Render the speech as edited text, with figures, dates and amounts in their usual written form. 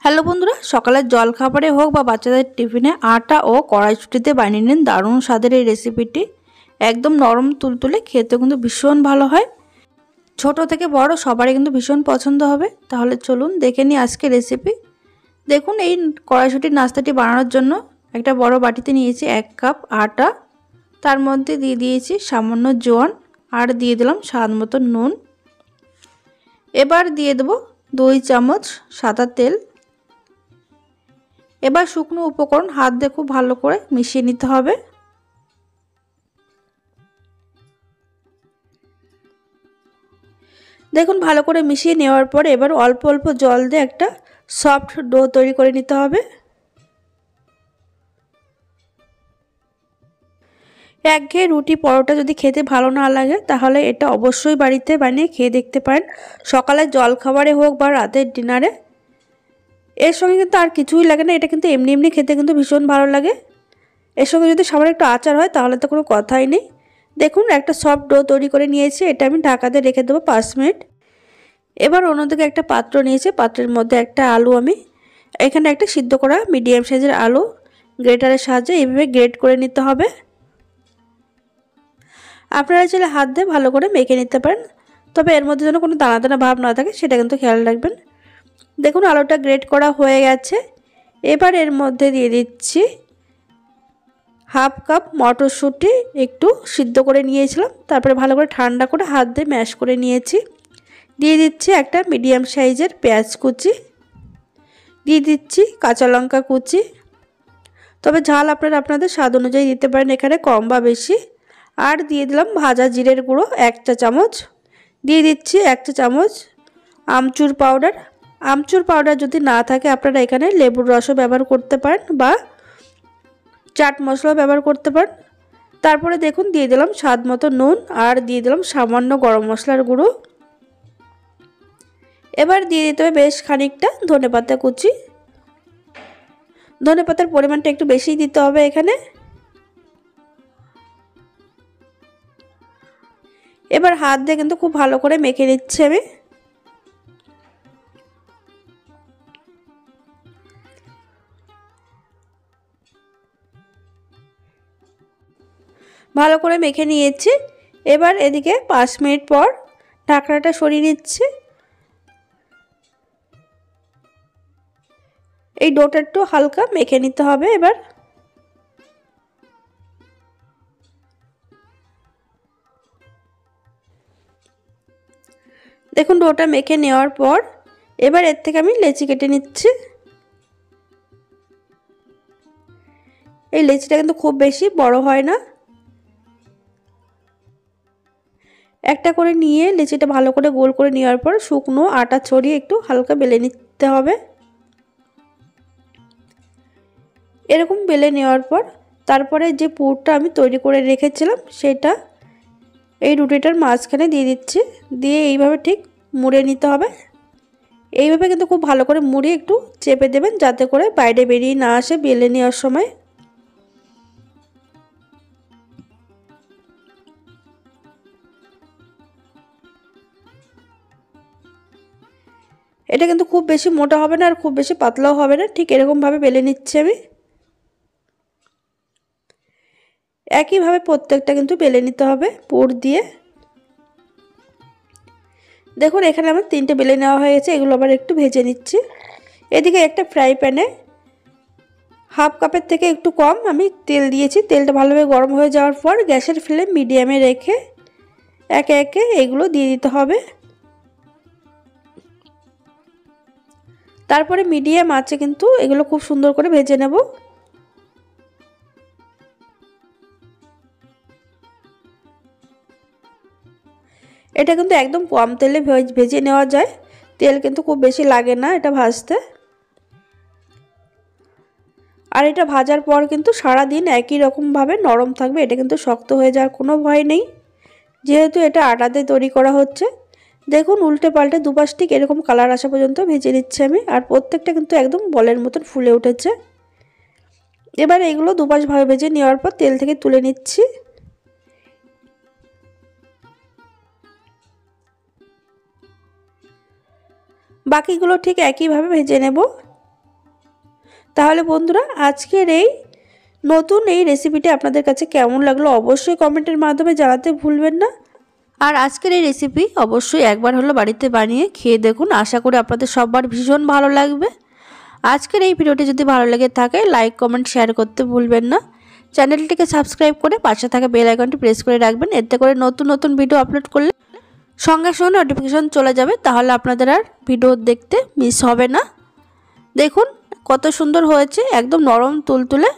Hello বন্ধুরা, সকালের জলখাবারে হোক বা বাচ্চাদের টিফিনে আটা ও কড়াইশুঁটিতে বানিয়ে নিন দারুণ স্বাদের এই রেসিপিটি। একদম নরম তুলতুলে, খেতে কিন্তু ভীষণ ভালো হয়। ছোট থেকে বড় সবারই কিন্তু ভীষণ পছন্দ হবে। তাহলে চলুন দেখে নিই আজকে রেসিপি। দেখুন, এই কড়াইশুঁটির নাস্তাটি বানানোর জন্য একটা বড় বাটিতে নিয়েছি 1 কাপ আটা। তার মধ্যে দিয়ে দিয়েছি সামান্য জোয়ান আর দিয়ে দিলাম স্বাদ মতো নুন। এবার দিয়ে দেবো 2 চামচ সাদা তেল। এবার শুকনো উপকরণ হাত দিয়ে খুব ভালো করে মিশিয়ে নিতে হবে। দেখুন, ভালো করে মিশিয়ে নেওয়ার পর এবার অল্প অল্প জল দিয়ে একটা সফট ডো তৈরি করে নিতে হবে। একঘেয়ে রুটি পরোটা যদি খেতে ভালো না লাগে তাহলে এটা অবশ্যই বাড়িতে বানিয়ে খেয়ে দেখতে পারেন, সকালের জলখাবারে হোক বা রাতের ডিনারে। এর সঙ্গে কিন্তু আর কিছুই লাগে না, এটা কিন্তু এমনি এমনি খেতে কিন্তু ভীষণ ভালো লাগে। এর সঙ্গে যদি সামান্য একটু আচার হয় তাহলে তো কোনো কথাই নেই। দেখুন, একটা সফট ডো তৈরি করে নিয়েছি, এটা আমি ঢাকা দিয়ে রেখে দেবো 5 মিনিট। এবার অন্যদিকে একটা পাত্র নিয়েছি, পাত্রের মধ্যে একটা আলু, আমি এখানে একটা সিদ্ধ করা মিডিয়াম সাইজের আলু গ্রেটারের সাহায্যে এইভাবে গ্রেট করে নিতে হবে। আপনারা চাইলে হাত দিয়ে ভালো করে মেখে নিতে পারেন, তবে এর মধ্যে যেন কোনো দানা দানা ভাব না থাকে সেটা কিন্তু খেয়াল রাখবেন। দেখুন, আলুটা গ্রেট করা হয়ে গেছে। এবার এর মধ্যে দিয়ে দিচ্ছি হাফ কাপ মটরশুঁটি, একটু সিদ্ধ করে নিয়েছিলাম, তারপরে ভালো করে ঠান্ডা করে হাত দিয়ে ম্যাশ করে নিয়েছি। দিয়ে দিচ্ছি একটা মিডিয়াম সাইজের পেঁয়াজ কুচি, দিয়ে দিচ্ছি কাঁচা লঙ্কা কুচি, তবে ঝাল আপনারা আপনাদের স্বাদ অনুযায়ী দিতে পারেন, এখানে কম বা বেশি। আর দিয়ে দিলাম ভাজা জিরের গুঁড়ো 1 চা চামচ, দিয়ে দিচ্ছি 1 চা চামচ আমচুর পাউডার। আমচুর পাউডার যদি না থাকে আপনারা এখানে লেবুর রসও ব্যবহার করতে পারেন বা চাট মশলাও ব্যবহার করতে পারেন। তারপরে দেখুন দিয়ে দিলাম স্বাদ মতো নুন আর দিয়ে দিলাম সামান্য গরম মশলার গুঁড়ো। এবার দিয়ে দিতে হবে বেশ খানিকটা ধনেপাতা কুচি। ধনেপাতার পরিমাণটা একটু বেশি দিতে হবে এখানে। এবার হাত দিয়ে কিন্তু খুব ভালো করে মেখে নিচ্ছি আমি। ভালো করে মেখে নিয়েছি। এবার এদিকে 5 মিনিট পর ঢাকনাটা সরিয়ে নিচ্ছি। এই ডোটা একটু হালকা মেখে নিতে হবে। এবার দেখুন, ডোটা মেখে নেওয়ার পর এবার এর থেকে আমি লেচি কেটে নিচ্ছি। এই লেচিটা কিন্তু খুব বেশি বড় হয় না, একটা করে নিয়ে লেচিটা ভালো করে গোল করে নেওয়ার পর শুকনো আটা ছড়িয়ে একটু হালকা বেলে নিতে হবে। এরকম বেলে নেওয়ার পর তারপরে যে পুরটা আমি তৈরি করে রেখেছিলাম সেটা এই রুটিটার মাঝখানে দিয়ে দিচ্ছি, দিয়ে এইভাবে ঠিক মুড়ে নিতে হবে। এইভাবে কিন্তু খুব ভালো করে মুড়ে একটু চেপে দেবেন যাতে করে বাইরে বেরিয়ে না আসে বেলে নেওয়ার সময়। এটা কিন্তু খুব বেশি মোটা হবে না আর খুব বেশি পাতলাও হবে না, ঠিক এরকমভাবে বেলে নিচ্ছি আমি। একইভাবে প্রত্যেকটা কিন্তু বেলে নিতে হবে পুর দিয়ে। দেখুন, এখানে আমার 3টে বেলে নেওয়া হয়ে গেছে, এগুলো আবার একটু ভেজে নিচ্ছি। এদিকে একটা ফ্রাই প্যানে হাফ কাপের থেকে একটু কম আমি তেল দিয়েছি। তেলটা ভালোভাবে গরম হয়ে যাওয়ার পর গ্যাসের ফ্লেম মিডিয়ামে রেখে একে একে এগুলো দিয়ে দিতে হবে। তারপরে মিডিয়াম আঁচে কিন্তু এগুলো খুব সুন্দর করে ভেজে নেব। এটা কিন্তু একদম কম তেলে ভেজে নেওয়া যায়, তেল কিন্তু খুব বেশি লাগে না এটা ভাজতে। আর এটা ভাজার পর কিন্তু সারা দিন একই রকমভাবে নরম থাকবে, এটা কিন্তু শক্ত হয়ে যাওয়ার কোনো ভয় নেই, যেহেতু এটা আটা দিয়ে তৈরি করা হচ্ছে। দেখুন, উল্টে পাল্টে দুপাশ ঠিক এরকম কালার আসা পর্যন্ত ভেজে নিচ্ছি আমি, আর প্রত্যেকটা কিন্তু একদম বলের মতন ফুলে উঠেছে। এবার এগুলো দুপাশ ভাবে ভেজে নেওয়ার পর তেল থেকে তুলে নিচ্ছি। বাকিগুলো ঠিক একইভাবে ভেজে নেব। তাহলে বন্ধুরা আজকের এই নতুন এই রেসিপিটি আপনাদের কাছে কেমন লাগলো অবশ্যই কমেন্টের মাধ্যমে জানাতে ভুলবেন না। আর আজকের এই রেসিপি অবশ্যই একবার হলো বাড়িতে বানিয়ে খেয়ে দেখুন, আশা করি আপনাদের সবার ভীষণ ভালো লাগবে। আজকের এই ভিডিওটি যদি ভালো লেগে থাকে লাইক কমেন্ট শেয়ার করতে ভুলবেন না। চ্যানেলটিকে সাবস্ক্রাইব করে পাশে থাকা বেল আইকনটি প্রেস করে রাখবেন, এতে করে নতুন নতুন ভিডিও আপলোড করলে সঙ্গে সঙ্গে নোটিফিকেশন চলে যাবে, তাহলে আপনাদের আর ভিডিও দেখতে মিস হবে না। দেখুন কত সুন্দর হয়েছে, একদম নরম তুলতুলে।